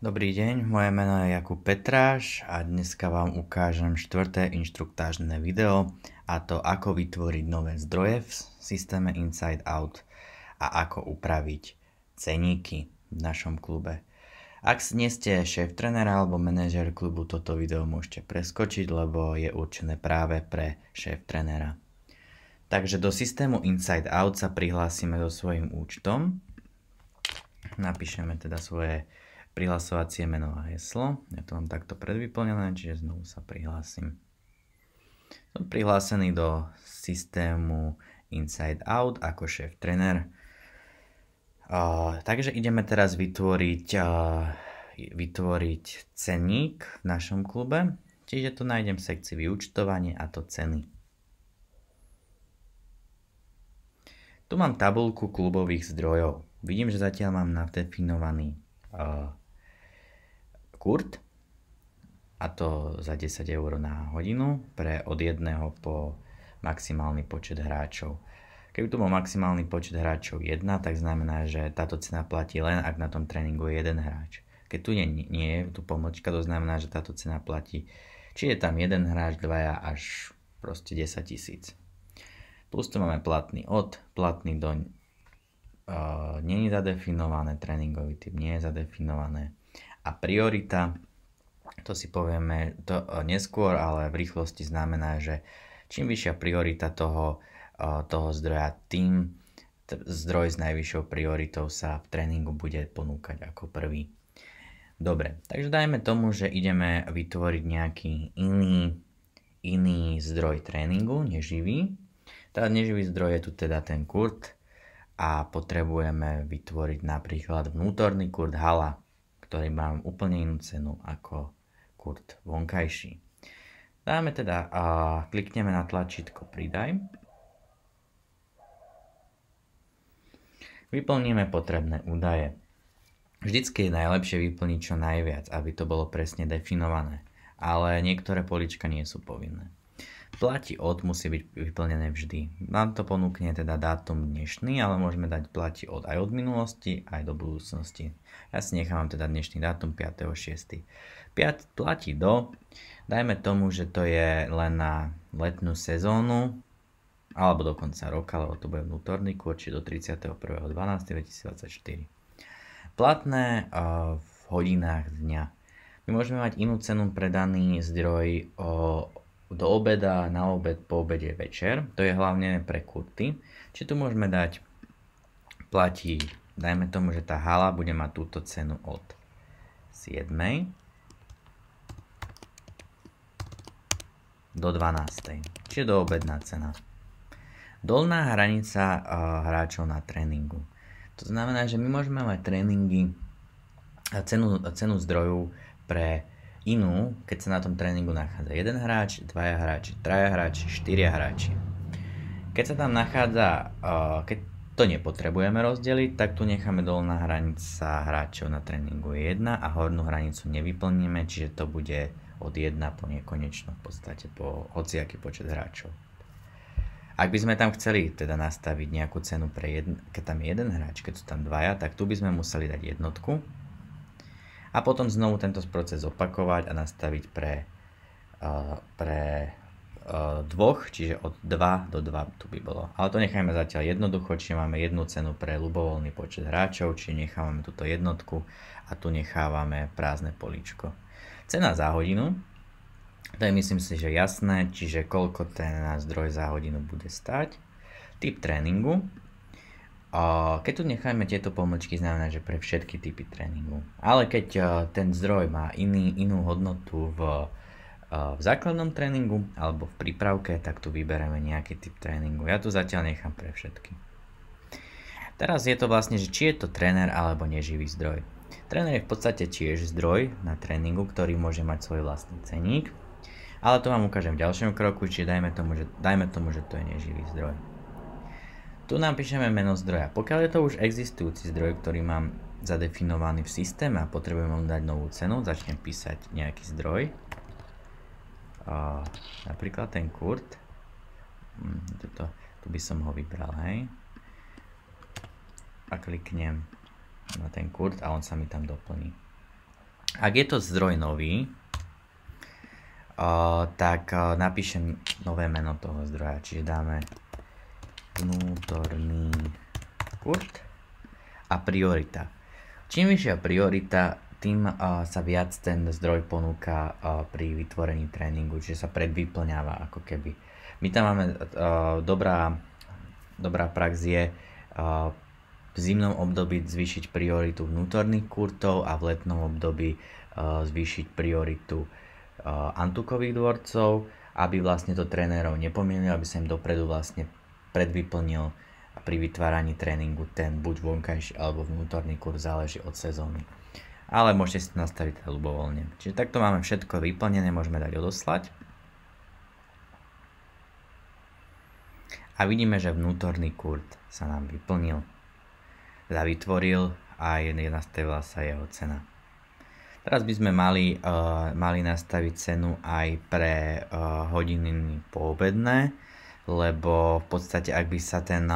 Dobrý deň, moje meno je Jakub Petráš a dneska vám ukážem štvrté inštruktážne video, a to ako vytvoriť nové zdroje v systéme Inside Out a ako upraviť ceníky v našom klube. Ak nie ste šéf-tréner alebo manažer klubu, toto video môžete preskočiť, lebo je určené práve pre šéf-trénera. Takže do systému Inside Out sa prihlásime so svojím účtom. Napíšeme teda svoje prihlasovacie meno a heslo. Ja to mám takto predvyplnené, čiže znovu sa prihlásim. Som prihlásený do systému Inside Out ako šéf-tréner. Takže ideme teraz vytvoriť cenník v našom klube. Čiže tu nájdem sekciu vyúčtovanie a to ceny. Tu mám tabuľku klubových zdrojov. Vidím, že zatiaľ mám nadefinovaný kurt, a to za 10 eur na hodinu od 1 po maximálny počet hráčov. Keby tu bol maximálny počet hráčov 1, tak znamená, že táto cena platí len ak na tom tréningu je jeden hráč. Keď tu nie je tu pomlčka, to znamená, že táto cena platí, či je tam jeden hráč, dvaja až proste 10 000. Plus tu máme platný platný do nie je zadefinované, tréningový typ nie je zadefinované. A priorita, to si povieme neskôr, ale v rýchlosti znamená, že čím vyššia priorita toho zdroja, tým zdroj s najvyššou prioritou sa v tréningu bude ponúkať ako prvý. Dobre, takže dajme tomu, že ideme vytvoriť nejaký iný zdroj tréningu, neživý. Tá neživý zdroj je tu teda ten kurt a potrebujeme vytvoriť napríklad vnútorný kurt hala, ktorý má úplne inú cenu ako kurt vonkajší. Dáme teda klikneme na tlačítko pridaj. Vyplníme potrebné údaje. Vždycky je najlepšie vyplniť čo najviac, aby to bolo presne definované, ale niektoré políčka nie sú povinné. Platí od musí byť vyplnené vždy. Nám to ponúkne teda dátum dnešný, ale môžeme dať platí od aj od minulosti, aj do budúcnosti. Ja si nechávam teda dnešný dátum 5.6. Platí do, dajme tomu, že to je len na letnú sezónu, alebo do konca roka, lebo to bude vnútorný kurt, či do 31.12.2024. Platné v hodinách dňa. My môžeme mať inú cenu pre daný zdroj do obeda, na obed, po obede, večer. To je hlavne pre kurty. Čiže tu môžeme dať platí, dajme tomu, že tá hala bude mať túto cenu od 7. do 12. Čiže do obedná cena. Dolná hranica hráčov na tréningu. To znamená, že my môžeme mať tréningy a cenu zdrojov pre inú, keď sa na tom tréningu nachádza jeden hráč, dvaja hráči, traja hráči, štyria hráči. Keď sa tam nachádza, keď to nepotrebujeme rozdeliť, tak tu necháme dolná hranica hráčov na tréningu 1 a hornú hranicu nevyplníme, čiže to bude od 1 po nekonečno, v podstate po hociaký počet hráčov. Ak by sme tam chceli teda nastaviť nejakú cenu keď tam je jeden hráč, keď sú tam dvaja, tak tu by sme museli dať jednotku. A potom znovu tento proces opakovať a nastaviť pre dvoch, čiže od 2 do 2 tu by bolo. Ale to nechajme zatiaľ jednoducho, čiže máme jednu cenu pre ľubovoľný počet hráčov, čiže nechávame túto jednotku a tu nechávame prázdne políčko. Cena za hodinu, to je myslím si, že jasné, čiže koľko ten zdroj za hodinu bude stať. Typ tréningu. Keď tu necháme tieto pomlčky, znamená, že pre všetky typy tréningu. Ale keď ten zdroj má inú hodnotu v základnom tréningu alebo v prípravke, tak tu vyberieme nejaký typ tréningu. Ja tu zatiaľ nechám pre všetky. Teraz je to vlastne, že či je to tréner alebo neživý zdroj. Tréner je v podstate tiež zdroj na tréningu, ktorý môže mať svoj vlastný ceník. Ale to vám ukážem v ďalšom kroku, čiže dajme tomu, že to je neživý zdroj. Tu napíšeme meno zdroja. Pokiaľ je to už existujúci zdroj, ktorý mám zadefinovaný v systéme a potrebujem mu dať novú cenu, začnem písať nejaký zdroj. Napríklad ten kurt. Tu by som ho vybral, hej. A kliknem na ten kurt a on sa mi tam doplní. Ak je to zdroj nový, tak napíšem nové meno toho zdroja, čiže dáme vnútorný kurt a priorita. Čím vyššia priorita, tým sa viac ten zdroj ponúka pri vytvorení tréningu, čiže sa predvyplňáva ako keby. My tam máme dobrá prax je v zimnom období zvýšiť prioritu vnútorných kurtov a v letnom období zvýšiť prioritu antukových dvorcov, aby vlastne to trénerov nepomýlil, aby sa im dopredu vlastne predvyplnil pri vytváraní tréningu ten buď vonkajší alebo vnútorný kurz, záleží od sezóny. Ale môžete si to nastaviť ľubovoľne. Čiže takto máme všetko vyplnené, môžeme dať odoslať. A vidíme, že vnútorný kurt sa nám vyplnil. Teda vytvoril a nastavila sa jeho cena. Teraz by sme mali nastaviť cenu aj pre hodiny poobedné, lebo v podstate ak by sa ten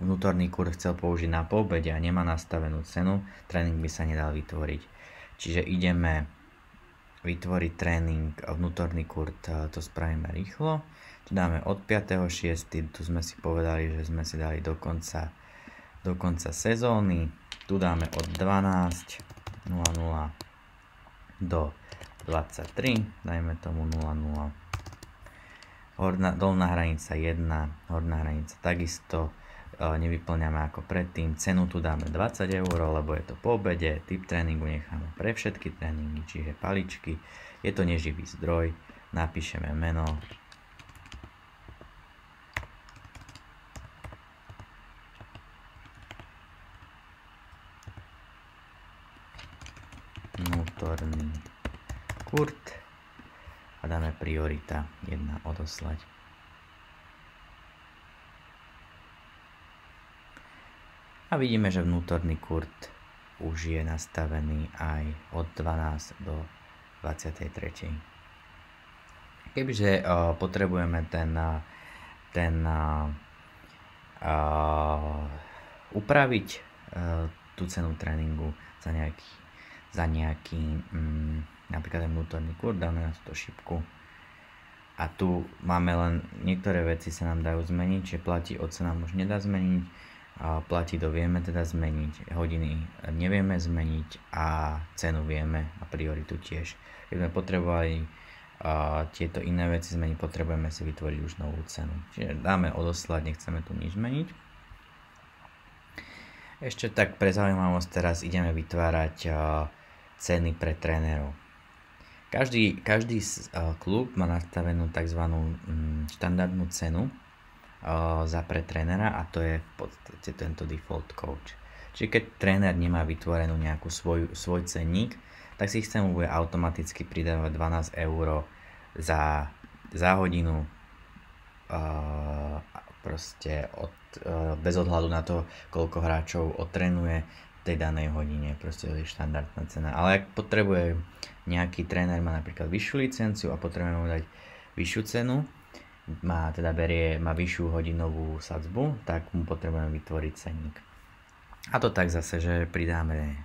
vnútorný kurz chcel použiť na poobede a nemá nastavenú cenu, tréning by sa nedal vytvoriť. Čiže ideme vytvoriť tréning, vnútorný kurz, to spravíme rýchlo. Tu dáme od 5.6., tu sme si povedali, že sme si dali do konca sezóny. Tu dáme od 12.00 do 23, dajme tomu 0,0. Dolná hranica 1, horná hranica takisto, nevyplňame ako predtým. Cenu tu dáme 20 €, lebo je to po obede. Typ tréningu necháme pre všetky tréningy, čiže paličky. Je to neživý zdroj, napíšeme meno. Vnútorný kurt a dáme priorita 1 odoslať. A vidíme, že vnútorný kurt už je nastavený aj od 12 do 23. Kebyže potrebujeme upraviť tú cenu tréningu za nejaký napríklad aj vnútorný kurt, dáme na túto šipku. A tu máme len niektoré veci sa nám dajú zmeniť, čiže platí od sa nám už nedá zmeniť, platí do vieme teda zmeniť, hodiny nevieme zmeniť a cenu vieme a prioritu tiež. Keď sme potrebovali tieto iné veci zmeniť, potrebujeme si vytvoriť už novú cenu. Čiže dáme odoslať, nechceme tu nič zmeniť. Ešte tak pre zaujímavosť teraz ideme vytvárať ceny pre trénerov. Každý klub má nastavenú tzv. Štandardnú cenu za pre trénera a to je v podstate tento default coach. Čiže keď tréner nemá vytvorenú nejakú svoj cenník, tak si mu bude automaticky pridávať 12 € za hodinu proste bez odhľadu na to, koľko hráčov odtrénuje v tej danej hodine, proste to je štandardná cena. Ale ak potrebuje nejaký tréner, má napríklad vyššiu licenciu a potrebujeme mu dať vyššiu cenu, má vyššiu hodinovú sadzbu, tak mu potrebujeme vytvoriť cenník. A to tak zase, že klikneme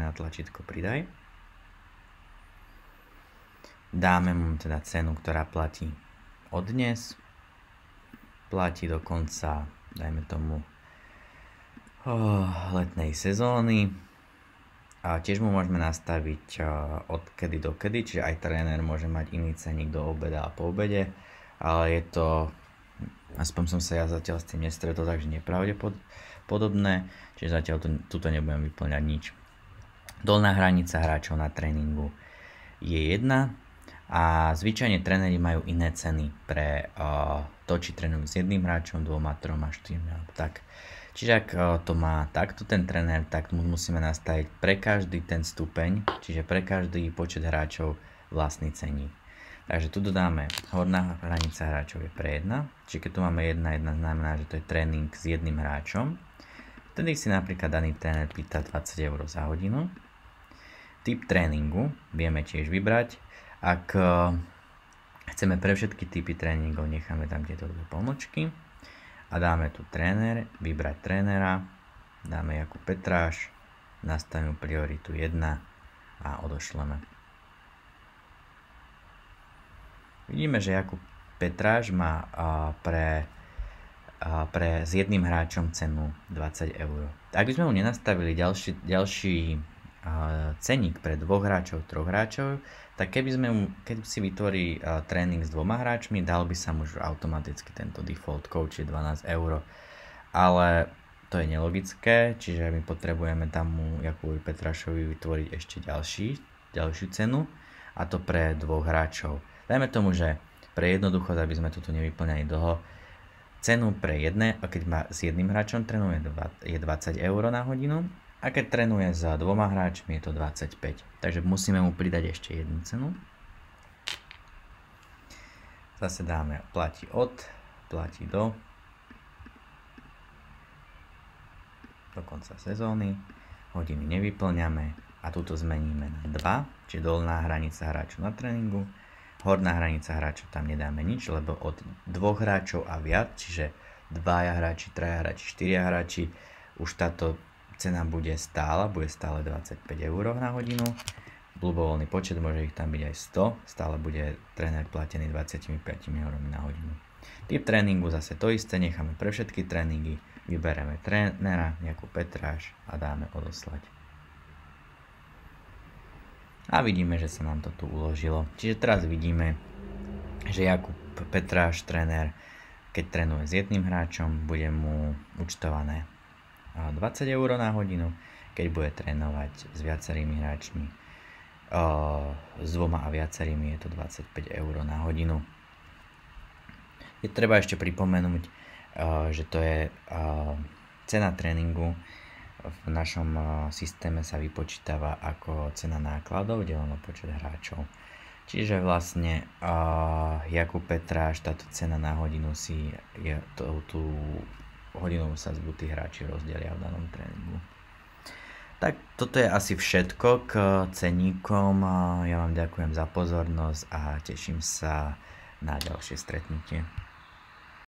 na tlačítko pridaj. Dáme mu teda cenu, ktorá platí od dnes. Platí do konca, dajme tomu, letnej sezóny. A tiež mu môžeme nastaviť od kedy do kedy, čiže aj tréner môže mať iný cenník do obeda a po obede, ale je to, aspoň som sa ja zatiaľ s tým nestretol, takže nepravdepodobné, čiže zatiaľ tuto nebudem vyplňať nič. Dolná hranica hráčov na tréningu je 1 a zvyčajne tréneri majú iné ceny pre to, či trénujú s jedným hráčom, 2, 3, 4 alebo tak. Čiže ak to má takto ten tréner, tak musíme nastaviť pre každý ten stupeň, čiže pre každý počet hráčov vlastný cenník. Takže tu dodáme, horná hranica hráčov je pre 1, čiže keď tu máme 1, znamená, že to je tréning s jedným hráčom. Vtedy si napríklad daný tréner pýta 20 € za hodinu. Typ tréningu vieme tiež vybrať. Ak chceme pre všetky typy tréningov, necháme tam tieto dve pomočky. A dáme tu tréner, vybrať trénera, dáme Jakub Petráš, nastavíme prioritu 1 a odošleme. Vidíme, že Jakub Petráš má s jedným hráčom cenu 20 eur. Ak by sme mu nenastavili ďalší ceník pre 2 hráčov, 3 hráčov, tak keď si vytvorí tréning s 2 hráčmi, dal by sa mu už automaticky tento default coach je 12 eur. Ale to je nelogické, čiže my potrebujeme tam mu Jakubovi Petrášovi vytvoriť ešte ďalšiu cenu, a to pre 2 hráčov. Dajme tomu, že pre jednoduchosť, aby sme to tu nevyplňali dlho, cenu pre jedné, a keď s jedným hráčom trénuje, je 20 eur na hodinu, a keď trénuje s 2 hráčmi, je to 25. Takže musíme mu pridať ešte jednu cenu. Zase dáme platí do konca sezóny, hodiny nevyplňame a tuto zmeníme na 2, čiže dolná hranica hráčov na tréningu. Horná hranica hráčov tam nedáme nič, lebo od 2 hráčov a viac, čiže 2 hráči, 3 hráči, 4 hráči, už táto cena bude stále 25 eur na hodinu. Ľubovoľný počet, môže ich tam byť aj 100, stále bude tréner platený 25 eur na hodinu. Typ tréningu zase to isté, necháme pre všetky tréningy, vybereme trénera, Jakub Petráš a dáme odoslať. A vidíme, že sa nám to tu uložilo. Čiže teraz vidíme, že Jakub Petráš, tréner, keď trénuje s jedným hráčom, bude mu účtované 20 eur na hodinu, keď bude trénovať s viacerými hráčmi, s 2 a viacerými je to 25 eur na hodinu. Je treba ešte pripomenúť, že to je cena tréningu. V našom systéme sa vypočítava ako cena nákladov deleno počet hráčov. Čiže vlastne Jakub Petráš, táto cena na hodinu tú hodinovú sadzbu tí hráči rozdelia v danom tréningu. Tak toto je asi všetko k ceníkom. Ja vám ďakujem za pozornosť a teším sa na ďalšie stretnutie.